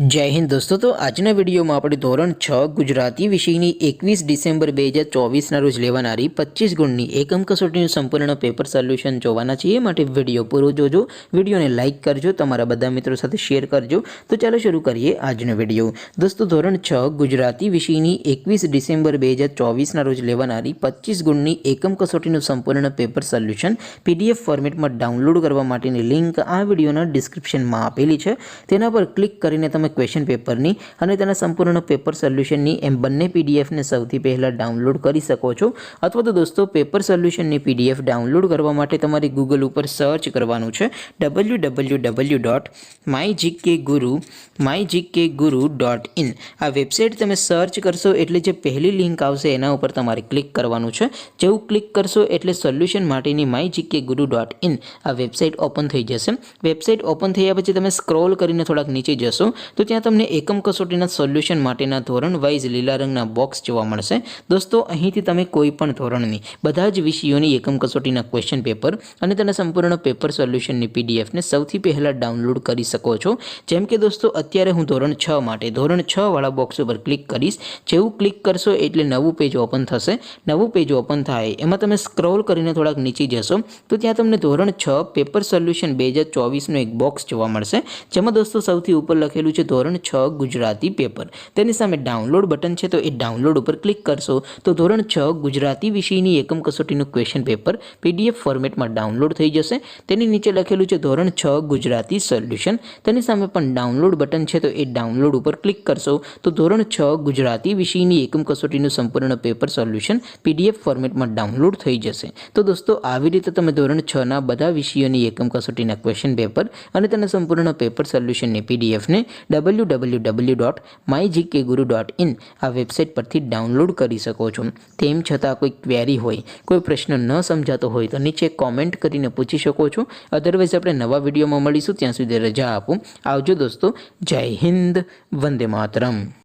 जय हिंद दोस्तों। तो आजना वीडियो में આપણે ધોરણ 6 ગુજરાતી વિષયની 21 ડિસેમ્બર 2024 રોજ લેવાનારી 25 ગુણની એકમ કસોટીનું સંપૂર્ણ પેપર સોલ્યુશન જોવાના છીએ। માટે વિડીયો પૂરો જોજો, વિડીયોને લાઇક કરજો, તમારા બધા મિત્રો સાથે શેર કરજો। તો ચાલો શરૂ કરીએ આજનો વિડીયો। દોસ્તો ધોરણ 6 ગુજરાતી વિષયની 21 ડિસેમ્બર 2024 રોજ લેવાનારી 25 ગુણની એકમ કસોટીનું સંપૂર્ણ પેપર સોલ્યુશન પીડીએફ ફોર્મેટમાં ડાઉનલોડ કરવા માટેની લિંક આ વિડીયોના ડિસ્ક્રિપ્શનમાં આપેલી છે। તેના પર ક્લિક કરીને તમે क्वेश्चन पेपर नी अने तेना संपूर्ण पेपर सोल्यूशन नी एम बंने पीडीएफ ने सौथी पहला डाउनलॉड करी सको छो। अथवा तो दोस्तों पेपर सोल्यूशन नी पीडीएफ डाउनलॉड करवा माटे तमारे गूगल पर सर्च करवानुं छे www.mygkguru.in। आ वेबसाइट तमे सर्च करशो एटले जे पहली लिंक आवशे एना उपर तमारे क्लिक करवानुं छे। जेवुं क्लिक करशो एटले सोल्यूशन माटेनी mygkguru.in आ वेबसाइट ओपन थई जशे। वेबसाइट ओपन थया पछी तमे स्क्रॉल करीने थोड़ाक नीचे जशो तो त्यां तमने एकम कसोटीना सोल्यूशन माटेना धोरण वाइज लीला रंगना बॉक्स जोवा मळशे। दोस्तों અહીંથી તમે કોઈપણ ધોરણની બધા જ વિષયોની એકમ કસોટીના ક્વેશ્ચન પેપર અને તેના સંપૂર્ણ પેપર સોલ્યુશનની પીડીએફ ને સૌથી પહેલા ડાઉનલોડ કરી શકો છો। જેમ કે દોસ્તો અત્યારે હું ધોરણ 6 માટે ધોરણ 6 વાળા બોક્સ ઉપર ક્લિક કરીશ। જેવું ક્લિક કરશો એટલે નવું પેજ ઓપન થશે। નવું પેજ ઓપન થાય એમાં તમે સ્ક્રોલ કરીને થોડાક નીચે જશો તો ત્યાં તમને ધોરણ 6 પેપર સોલ્યુશન 2024 નો એક બોક્સ જોવા મળશે। જેમાં દોસ્તો સૌથી ઉપર લખેલું છે ધોરણ 6 गुजराती पेपर। तेनी सामे डाउनलॉड बटन है तो ये डाउनलॉड पर क्लिक करशो तो धोरण 6 गुजराती विषयनी एकम कसोटीनुं क्वेश्चन पेपर पीडीएफ फॉर्मेट में डाउनलॉड थई जशे। तेनी नीचे लखेलुं छे धोरण 6 गुजराती सोल्यूशन। तेनी सामे पण डाउनलॉड बटन है तो ये डाउनलॉड पर क्लिक करशो तो धोरण 6 गुजराती विषयनी एकम कसोटीनुं संपूर्ण पेपर सोल्यूशन पीडीएफ फॉर्मेट में डाउनलॉड थई जशे। तो दोस्तों आवी रीते तमे धोरण 6 ना बधा विषयोनी एकम कसोटीना क्वेश्चन पेपर अने तेना संपूर्ण पेपर सोल्यूशननी पीडीएफ ने www.mygkguru.in आ वेबसाइट पर डाउनलॉड कर सको छो। तेम छतां कोई क्वेरी होय, कोई प्रश्न न समझातो होय तो नीचे कॉमेंट करीने पूछी शको छो। अदरवाइज आपणे नवा विडियो में मळीशुं, त्यां सुधी रजा आपो। आवजो दोस्तों। जय हिंद, वंदे मातरम।